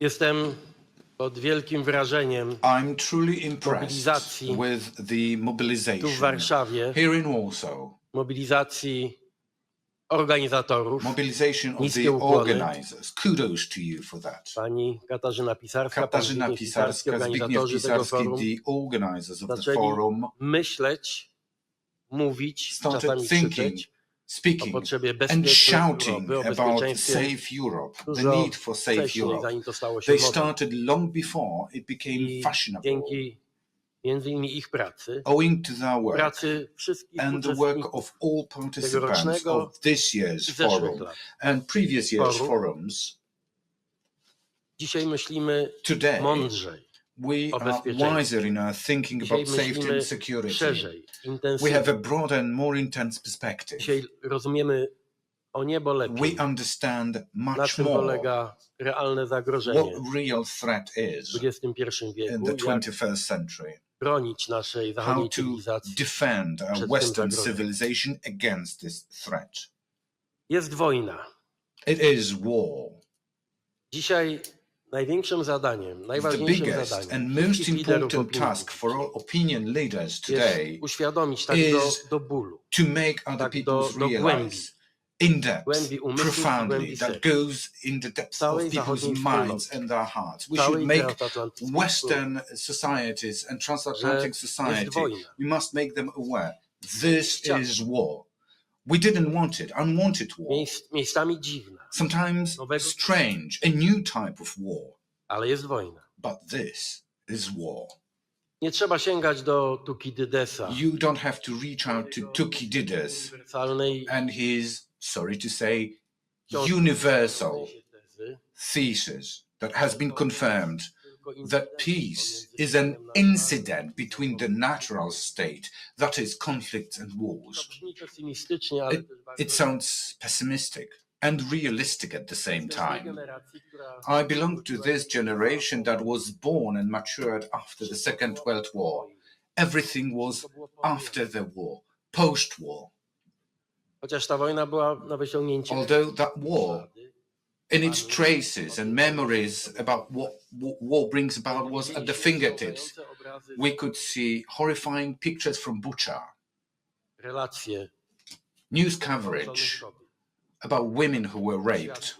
Jestem pod wielkim wrażeniem I'm truly impressed mobilizacji with the tu w mobilization Warszawie, here in Warsaw, mobilizacji organizatorów. mobilization of Niskie the ukłony. organizers. Kudos to you for that. Pani Katarzyna Pisarska, pan Katarzyna Zbigniew Pisarski, Pisarska, Zbigniew organizatorzy tego Pisarski, forum, the organizers of the zaczęli forum, myśleć, mówić, started czasami thinking, krzyczeć o speaking potrzebie and bezpiecznej shouting Europy, o about bezpieczeństwie safe Europe, the dużo need for safe wcześniej, Europe. zanim to stało się They modą. started long before it became I fashionable, dzięki między innymi ich pracy, owing to their work pracy wszystkich and the work uczestników of all participants tegorocznego of this i year's zeszłych forum lat. and previous year's Forum. forums. Dzisiaj myślimy Today, mądrzej, we o are bezpieczeństwie. wiser in our thinking Dzisiaj about safety myślimy and security. szerzej, We have intensywniej. a broader and more intense perspective. Dzisiaj rozumiemy o niebo lepiej, We understand na much czym more polega realne zagrożenie what real threat is w XXI in wieku, the jak 21st century, bronić naszej how zachodniej to cywilizacji. defend our przed tym Western zagrożeniem. civilization against this threat. Jest wojna. It is war. Dzisiaj największym zadaniem, The najważniejszym biggest zadaniem and most wszystkich liderów important opinii task for all opinion leaders jest today uświadomić tak is do bólu, to make other tak people do realize in depth, głębi umysłów, profoundly, głębi that serca. goes in the depths of Całej people's zachodniej minds and their hearts. We should całej make transatlantyckiej Western societies and transatlantic że jest society, wojna. we must make them aware. This Ciach. is war. We didn't want it, unwanted war. Miejscami dziwna, Sometimes nowego, strange, a new type of war. ale jest wojna. But this is war. Nie trzeba sięgać do Tukidydesa, You don't have to reach out to Thucydides uniwersalnej and his, sorry to say, książki, universal tezy, thesis that has been confirmed tylko that peace is an incident between the natural state, that is conflicts and wars. brzmi pesymistycznie, ale też bardzo It sounds pessimistic and realistic at the same z tej time. generacji, która I belong to this generation that was born and matured after the Second World War. Everything was after the war, post-war. chociaż ta wojna była na wyciągnięcie Although that war, in its traces and memories about what war brings about, was at the fingertips, we could see horrifying pictures from Bucha, relacje news coverage about women who were raped,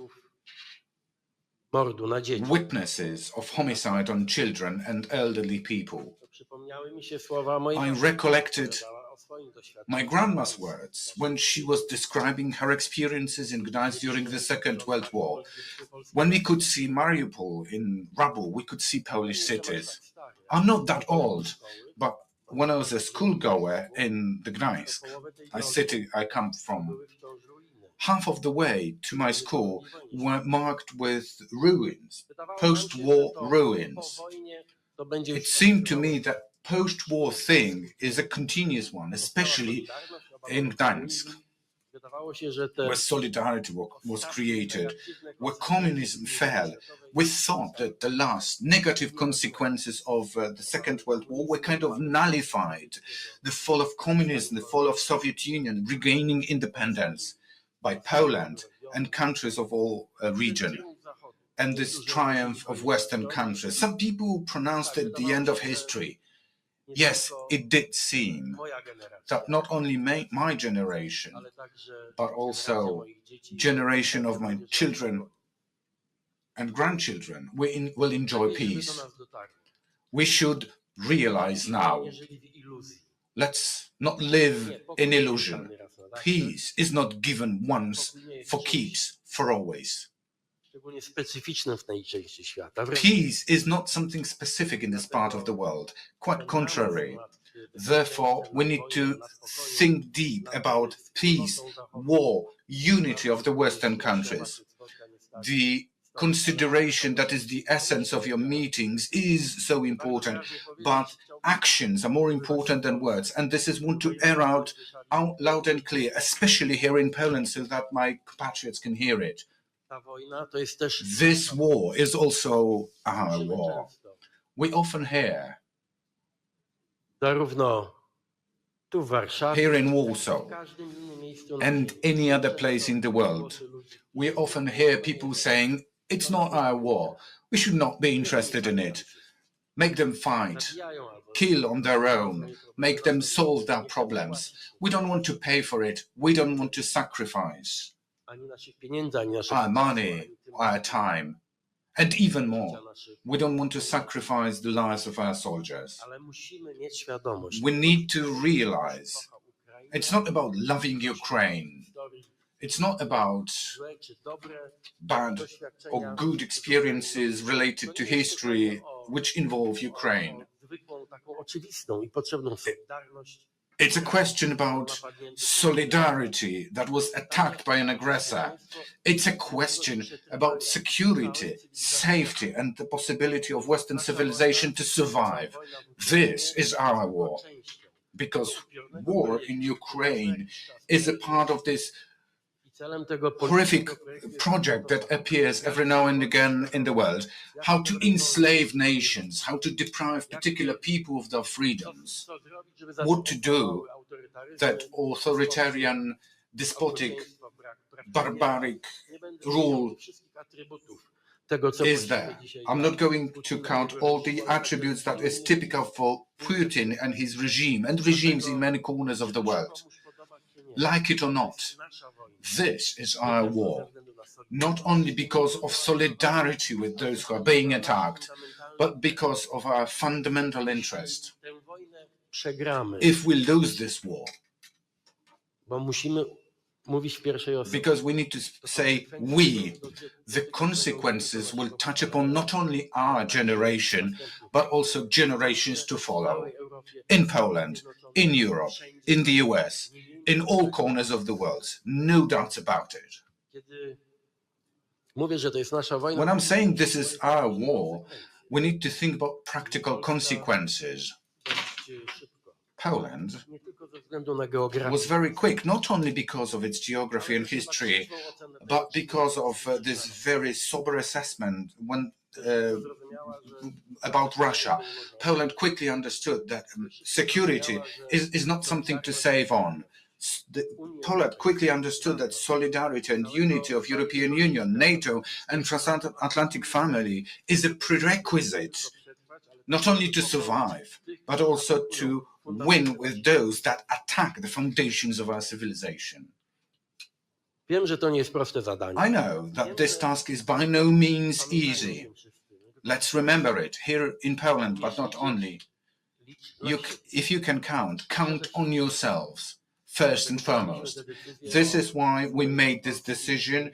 mordu na dzieci. witnesses of homicide on children and elderly people. Przypomniały mi się słowa mojej I recollected opowiadała o swoim doświadczeniu. my grandma's words when she was describing her experiences in Gdańsk during the Second World War. When we could see Mariupol in rubble, we could see Polish cities. I'm not that old, but when I was a schoolgoer in the Gdańsk, a city I come from, half of the way to my school were marked with ruins, post-war ruins. It seemed to me that post-war thing is a continuous one, especially in Gdańsk, Wydawało się, że te where solidarity was created, where communism fell. We thought that the last negative consequences of the Second World War were kind of nullified. The fall of communism, the fall of Soviet Union, regaining independence by Poland and countries of all region, and this triumph of Western countries. Some people pronounced it the end of history. Yes, it did seem that not only my generation, but also generation of my children and grandchildren will enjoy peace. We should realize now, let's not live in illusion. Peace is not given once for keeps, for always. szczególnie specyficzne w tej części świata. Peace is not something specific in this part of the world, quite contrary. Therefore, we need to think deep about peace, war, unity of the Western countries. The consideration that is the essence of your meetings is so important, but actions are more important than words. And this is want to air out loud and clear, especially here in Poland, so that my compatriots can hear it. This war is also our war. We often hear, zarówno tu w Warszawie, here in Warsaw and any other place in the world, we often hear people saying, it's not our war. We should not be interested in it. Make them fight, kill on their own, make them solve their problems. We don't want to pay for it. We don't want to sacrifice our money, our time, and even more. We don't want to sacrifice the lives of our soldiers. We need to realize it's not about loving Ukraine. It's not about bad or good experiences related to history which involve Ukraine. It's a question about solidarity that was attacked by an aggressor. It's a question about security, safety, and the possibility of Western civilization to survive. This is our war. Because war in Ukraine is a part of this horrific project that appears every now and again in the world, how to enslave nations, how to deprive particular people of their freedoms, what to do that authoritarian, despotic, barbaric rule is there. I'm not going to count all the attributes that is typical for Putin and his regime and regimes in many corners of the world. Like it or not, this is our war, not only because of solidarity with those who are being attacked, but because of our fundamental interest. If we lose this war, because we need to say we, the consequences will touch upon not only our generation, but also generations to follow. In Poland, in Europe, in the US, in all corners of the world, no doubt about it. When I'm saying this is our war, we need to think about practical consequences. Poland was very quick, not only because of its geography and history, but because of this very sober assessment about Russia. Poland quickly understood that security is not something to save on. Poland quickly understood that solidarity and unity of European Union, NATO and Transatlantic family is a prerequisite not only to survive, but also to win with those that attack the foundations of our civilization. I know that this task is by no means easy. Let's remember it, here in Poland, but not only. If you can count on yourselves, first and foremost. This is why we made this decision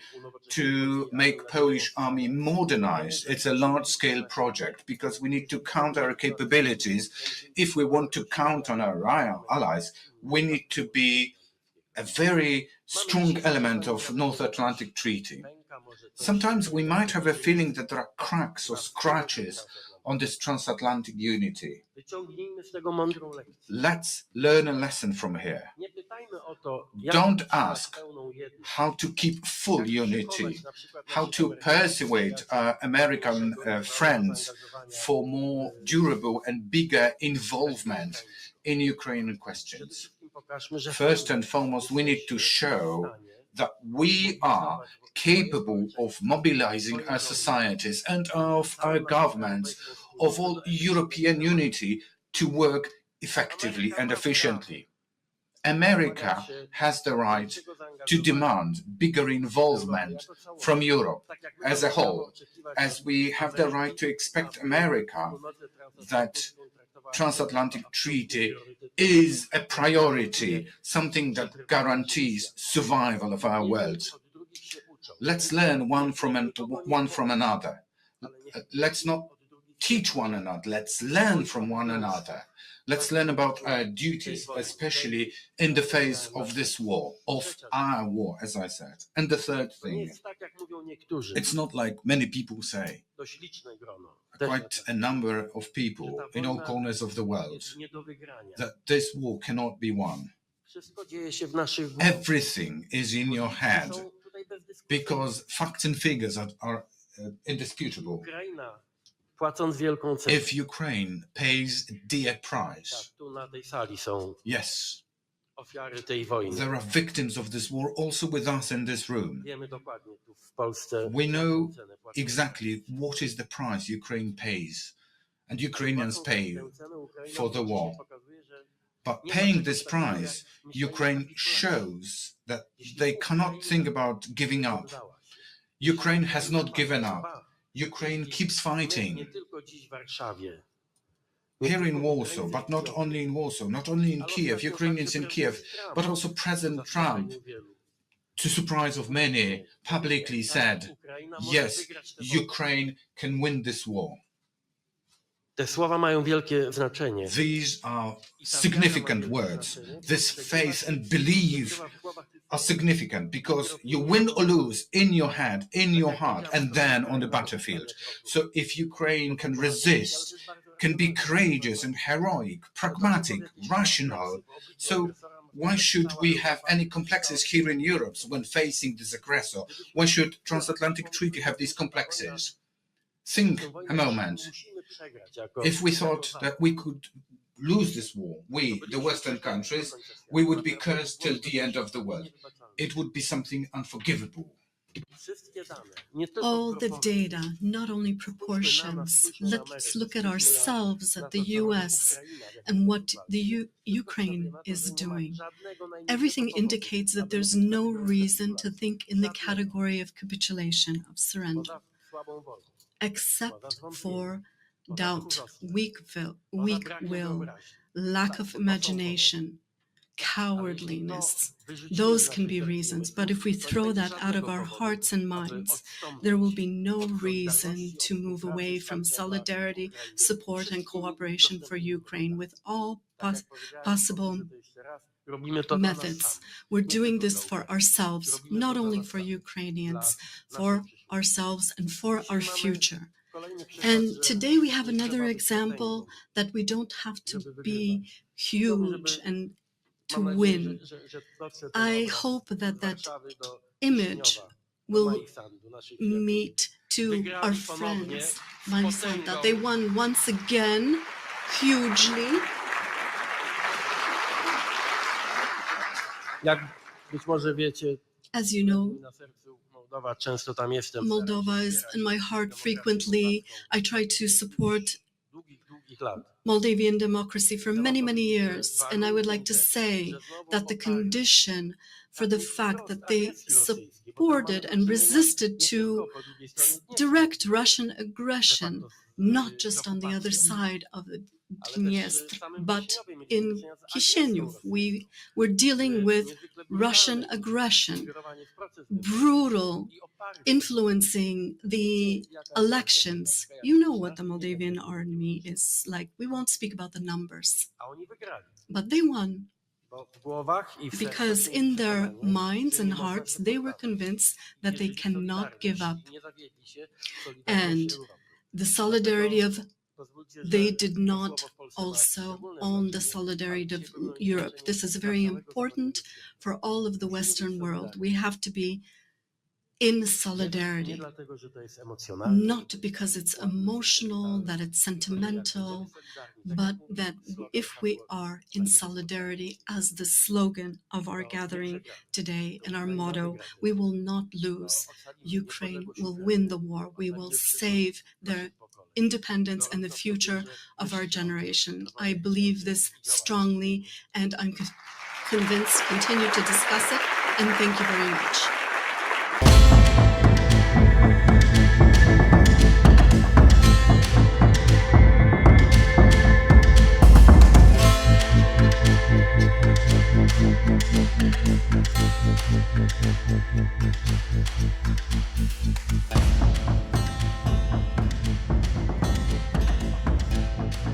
to make Polish army modernized. It's a large-scale project because we need to count our capabilities. If we want to count on our allies, we need to be a very strong element of North Atlantic Treaty. Sometimes we might have a feeling that there are cracks or scratches on this transatlantic unity. Let's learn a lesson from here. Don't ask how to keep full unity, how to persuade our American friends for more durable and bigger involvement in Ukrainian questions. First and foremost, we need to show that we are capable of mobilizing our societies and of our governments, of all European unity to work effectively and efficiently. America has the right to demand bigger involvement from Europe as a whole, as we have the right to expect America that transatlantic treaty is a priority, something that guarantees survival of our world. Let's learn one from another. Let's not teach one another. Let's learn from one another. Let's learn about our duties, especially in the face of this war, of our war, as I said. And the third thing, it's not like many people say. Quite a number of people in all corners of the world, that this war cannot be won. Everything is in your head, because facts and figures are indisputable. If Ukraine pays a dear price, yes, ofiary tej wojny. There are victims of this war also with us in this room. Wiemy dokładnie tu w Polsce, We know jaką cenę płacimy. exactly what is the price Ukraine pays and Ukrainians pay Tę cenę Ukraina for the war. pokazuje, że But paying this price, Ukraine shows that they cannot think about giving up. poddała się. Ukraine has not given up. Ukraine keeps Nie fighting. tylko dziś w Warszawie. Here in Warsaw, but not only in Warsaw, not only in Kiev, Ukrainians in Kiev, but also President Trump, to surprise of many, publicly said, yes, Ukraine can win this war. Te słowa mają wielkie znaczenie. These are significant words. This faith and belief are significant because you win or lose in your head, in your heart, and then on the battlefield. So if Ukraine can resist, can be courageous and heroic, pragmatic, rational, so why should we have any complexes here in Europe when facing this aggressor? Why should Transatlantic Treaty have these complexes? Think a moment. If we thought that we could lose this war, we, the Western countries, we would be cursed till the end of the world. It would be something unforgivable. All the data, not only proportions. Let's look at ourselves, at the US, and what the Ukraine is doing. Everything indicates that there's no reason to think in the category of capitulation, of surrender, except for doubt, weak will, lack of imagination, cowardliness. Those can be reasons, but if we throw that out of our hearts and minds, there will be no reason to move away from solidarity, support, and cooperation for Ukraine with all possible methods. We're doing this for ourselves, not only for Ukrainians, for ourselves and for our future. And today we have another example that we don't have to be huge and to win. I hope that that image will meet to our friends, that they won once again hugely. Jak być może wiecie, as you know, na sercu Mołdowa, często tam jestem. Moldova is in my heart frequently. I try to support Długich lat. Moldavian democracy for many, many years. And I would like to say that the condition for the fact that they supported and resisted to direct Russian aggression, not just on the other side of the Dniester, but in Chisinau, we were dealing with Russian aggression, brutal, influencing the elections. You know what the Moldavian army is like. We won't speak about the numbers, but they won. Because in their minds and hearts, they were convinced that they cannot give up. And the solidarity of they did not also own the solidarity of Europe. This is very important for all of the Western world. We have to be in solidarity, not because it's emotional, that it's sentimental, but that if we are in solidarity as the slogan of our gathering today and our motto, we will not lose. Ukraine will win the war. We will save their independence and the future of our generation. I believe this strongly, and I'm convinced, continue to discuss it, and thank you very much.